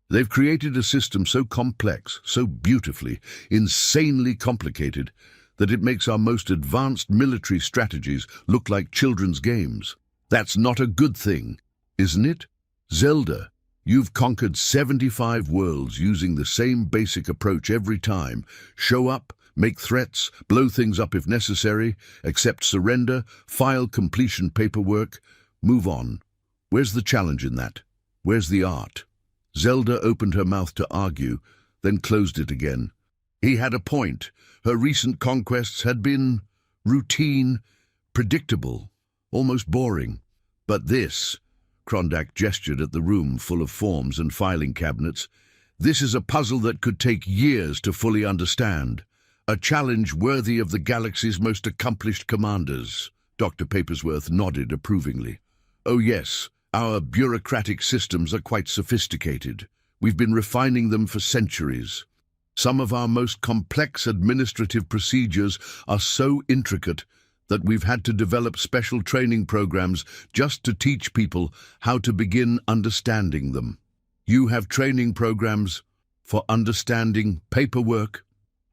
They've created a system so complex, so beautifully, insanely complicated, that it makes our most advanced military strategies look like children's games. That's not a good thing, isn't it? Zelda, you've conquered 75 worlds using the same basic approach every time. Show up, make threats, blow things up if necessary, accept surrender, file completion paperwork, move on. Where's the challenge in that? Where's the art? Zelda opened her mouth to argue, then closed it again. He had a point. Her recent conquests had been routine, predictable, almost boring. But this, Krondak gestured at the room full of forms and filing cabinets, this is a puzzle that could take years to fully understand. A challenge worthy of the galaxy's most accomplished commanders. Dr. Papersworth nodded approvingly. Oh yes, our bureaucratic systems are quite sophisticated. We've been refining them for centuries. Some of our most complex administrative procedures are so intricate that we've had to develop special training programs just to teach people how to begin understanding them. You have training programs for understanding paperwork?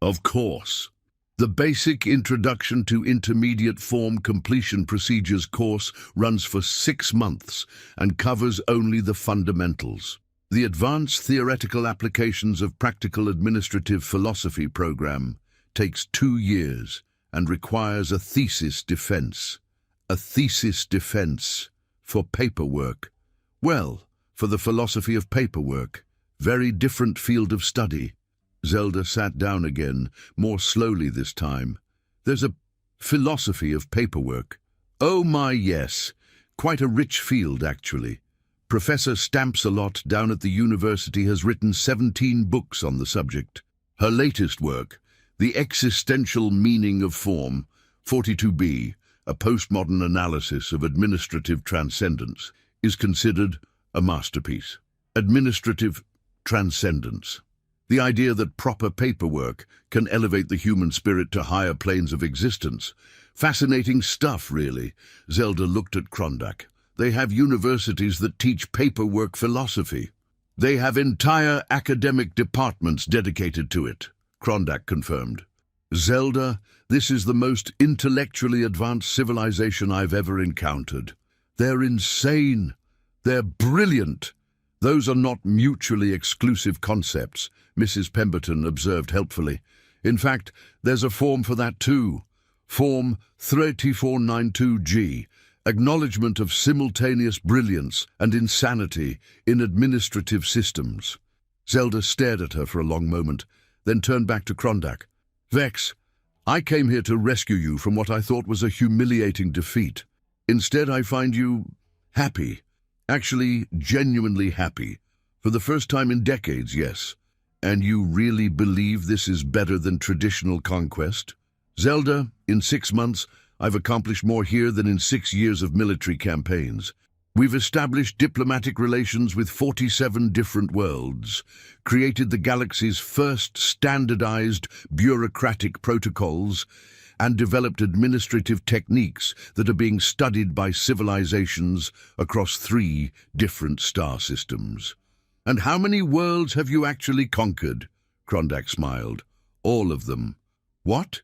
Of course. The Basic Introduction to Intermediate Form Completion Procedures course runs for 6 months and covers only the fundamentals. The Advanced Theoretical Applications of Practical Administrative Philosophy program takes 2 years and requires a thesis defense. A thesis defense for paperwork. Well, for the philosophy of paperwork. Very different field of study. Zelda sat down again, more slowly this time. There's a philosophy of paperwork. Oh my, yes. Quite a rich field, actually. Professor Stampsalot down at the university has written 17 books on the subject. Her latest work, The Existential Meaning of Form, 42b, a postmodern analysis of administrative transcendence, is considered a masterpiece. Administrative transcendence. The idea that proper paperwork can elevate the human spirit to higher planes of existence. Fascinating stuff, really. Zelda looked at Krondak. They have universities that teach paperwork philosophy. They have entire academic departments dedicated to it, Krondak confirmed. Zelda, this is the most intellectually advanced civilization I've ever encountered. They're insane. They're brilliant. Those are not mutually exclusive concepts, Mrs. Pemberton observed helpfully. In fact, there's a form for that too. Form 3492G, Acknowledgement of Simultaneous Brilliance and Insanity in Administrative Systems. Zelda stared at her for a long moment, then turned back to Krondak. Vex, I came here to rescue you from what I thought was a humiliating defeat. Instead, I find you happy. Actually, genuinely happy. For the first time in decades, yes. And you really believe this is better than traditional conquest? Zelda, in 6 months, I've accomplished more here than in 6 years of military campaigns. We've established diplomatic relations with 47 different worlds, created the galaxy's first standardized bureaucratic protocols, and developed administrative techniques that are being studied by civilizations across 3 different star systems. And how many worlds have you actually conquered? Krondak smiled. All of them. What?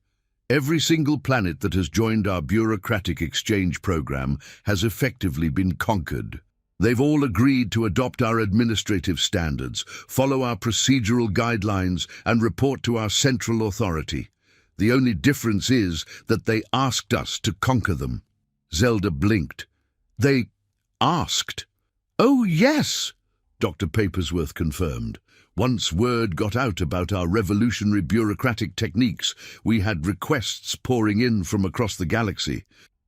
Every single planet that has joined our bureaucratic exchange program has effectively been conquered. They've all agreed to adopt our administrative standards, follow our procedural guidelines, and report to our central authority. The only difference is that they asked us to conquer them." Zelda blinked. "They asked?" "Oh, yes," Dr. Papersworth confirmed. "Once word got out about our revolutionary bureaucratic techniques, we had requests pouring in from across the galaxy.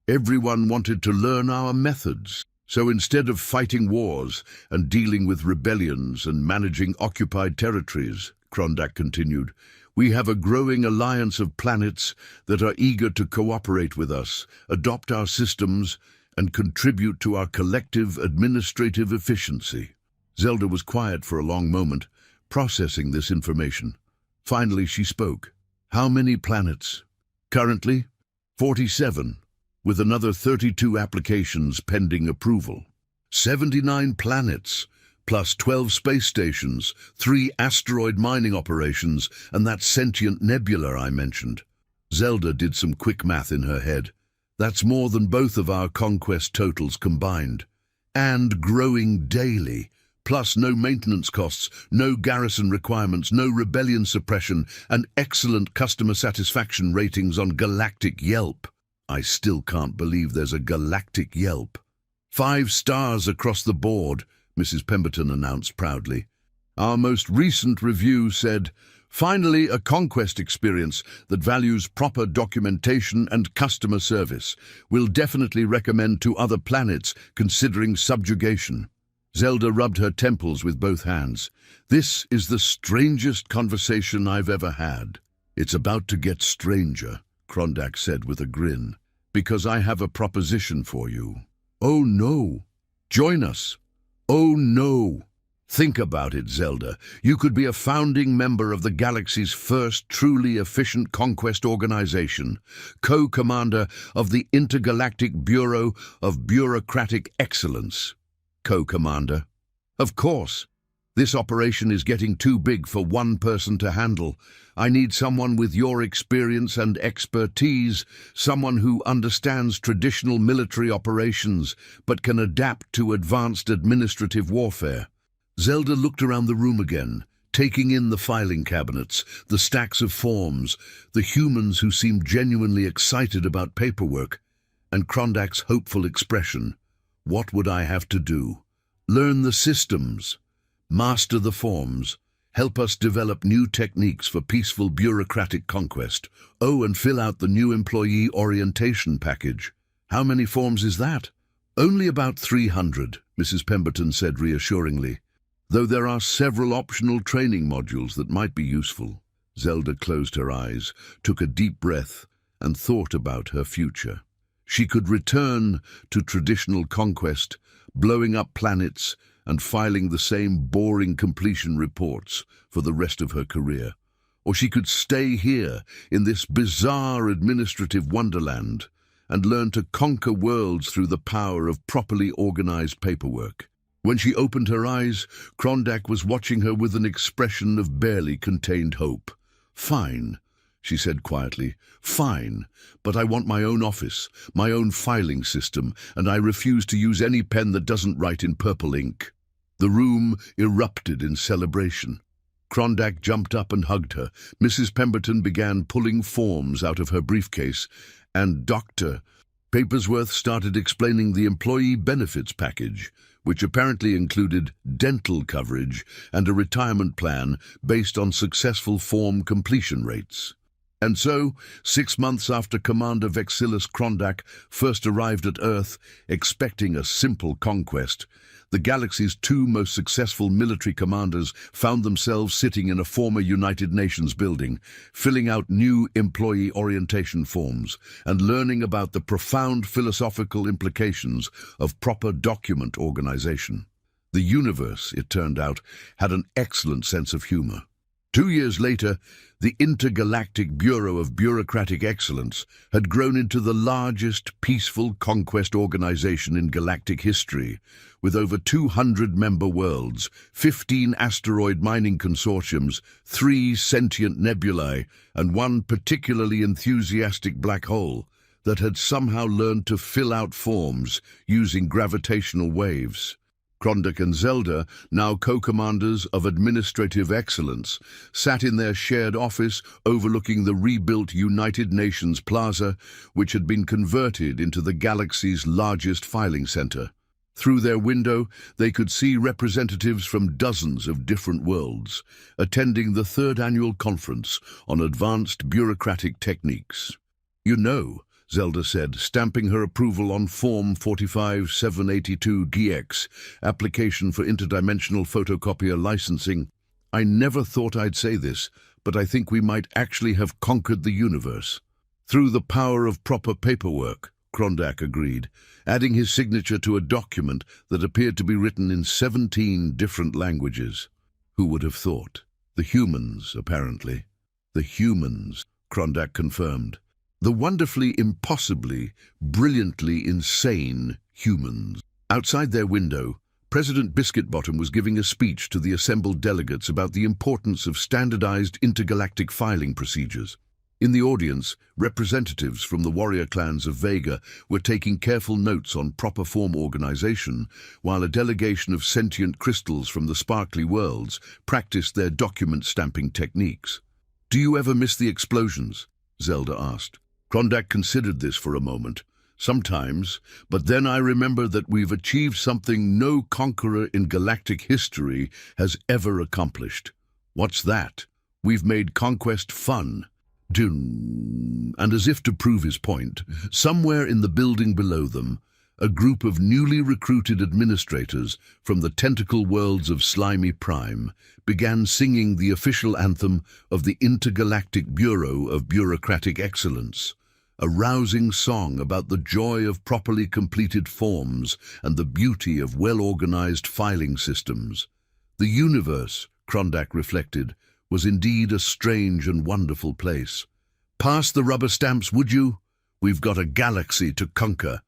Everyone wanted to learn our methods. So instead of fighting wars and dealing with rebellions and managing occupied territories," Krondak continued, "we have a growing alliance of planets that are eager to cooperate with us, adopt our systems, and contribute to our collective administrative efficiency." Zelda was quiet for a long moment, processing this information. Finally, she spoke. "How many planets?" "Currently, 47. With another 32 applications pending approval. 79 planets, plus 12 space stations, 3 asteroid mining operations, and that sentient nebula I mentioned." Zelda did some quick math in her head. "That's more than both of our conquest totals combined. And growing daily, plus no maintenance costs, no garrison requirements, no rebellion suppression, and excellent customer satisfaction ratings on Galactic Yelp. I still can't believe there's a Galactic Yelp. 5 stars across the board," Mrs. Pemberton announced proudly. "Our most recent review said, 'Finally, a conquest experience that values proper documentation and customer service. We'll definitely recommend to other planets considering subjugation.'" Zelda rubbed her temples with both hands. "This is the strangest conversation I've ever had." "It's about to get stranger," Krondak said with a grin, "because I have a proposition for you." "Oh no. Join us." "Oh no. Think about it, Zelda. You could be a founding member of the galaxy's first truly efficient conquest organization, co-commander of the Intergalactic Bureau of Bureaucratic Excellence." "Co-commander?" "Of course. This operation is getting too big for one person to handle. I need someone with your experience and expertise, someone who understands traditional military operations but can adapt to advanced administrative warfare." Zelda looked around the room again, taking in the filing cabinets, the stacks of forms, the humans who seemed genuinely excited about paperwork, and Krondak's hopeful expression. "What would I have to do? Learn the systems. Master the forms, help us develop new techniques for peaceful bureaucratic conquest. Oh, and fill out the new employee orientation package." "How many forms is that?" "Only about 300, Mrs. Pemberton said reassuringly, "though there are several optional training modules that might be useful." Zelda closed her eyes, took a deep breath, and thought about her future. She could return to traditional conquest, blowing up planets, and filing the same boring completion reports for the rest of her career. Or she could stay here in this bizarre administrative wonderland and learn to conquer worlds through the power of properly organized paperwork. When she opened her eyes, Krondak was watching her with an expression of barely contained hope. "Fine," she said quietly, "fine, but I want my own office, my own filing system, and I refuse to use any pen that doesn't write in purple ink." The room erupted in celebration. Krondak jumped up and hugged her. Mrs. Pemberton began pulling forms out of her briefcase, and Dr. Papersworth started explaining the employee benefits package, which apparently included dental coverage and a retirement plan based on successful form completion rates. And so, 6 months after Commander Vexillus Krondak first arrived at Earth, expecting a simple conquest, the galaxy's 2 most successful military commanders found themselves sitting in a former United Nations building, filling out new employee orientation forms and learning about the profound philosophical implications of proper document organization. The universe, it turned out, had an excellent sense of humor. 2 years later, the Intergalactic Bureau of Bureaucratic Excellence had grown into the largest peaceful conquest organization in galactic history, with over 200 member worlds, 15 asteroid mining consortiums, 3 sentient nebulae, and 1 particularly enthusiastic black hole that had somehow learned to fill out forms using gravitational waves. Krondak and Zelda, now co-commanders of administrative excellence, sat in their shared office overlooking the rebuilt United Nations Plaza, which had been converted into the galaxy's largest filing center. Through their window, they could see representatives from dozens of different worlds, attending the third annual conference on advanced bureaucratic techniques. "You know," Zelda said, stamping her approval on Form 45782-GX, application for interdimensional photocopier licensing, "I never thought I'd say this, but I think we might actually have conquered the universe." "Through the power of proper paperwork," Krondak agreed, adding his signature to a document that appeared to be written in 17 different languages. Who would have thought? The humans, apparently. The humans, Krondak confirmed. The wonderfully, impossibly, brilliantly insane humans. Outside their window, President Biscuitbottom was giving a speech to the assembled delegates about the importance of standardized intergalactic filing procedures. In the audience, representatives from the warrior clans of Vega were taking careful notes on proper form organization, while a delegation of sentient crystals from the sparkly worlds practiced their document stamping techniques. "Do you ever miss the explosions?" Zelda asked. Krondak considered this for a moment. "Sometimes, but then I remember that we've achieved something no conqueror in galactic history has ever accomplished." "What's that?" "We've made conquest fun." And as if to prove his point, somewhere in the building below them, a group of newly recruited administrators from the tentacle worlds of Slimy Prime began singing the official anthem of the Intergalactic Bureau of Bureaucratic Excellence, a rousing song about the joy of properly completed forms and the beauty of well-organized filing systems. The universe, Krondak reflected, was indeed a strange and wonderful place. "Pass the rubber stamps, would you? We've got a galaxy to conquer."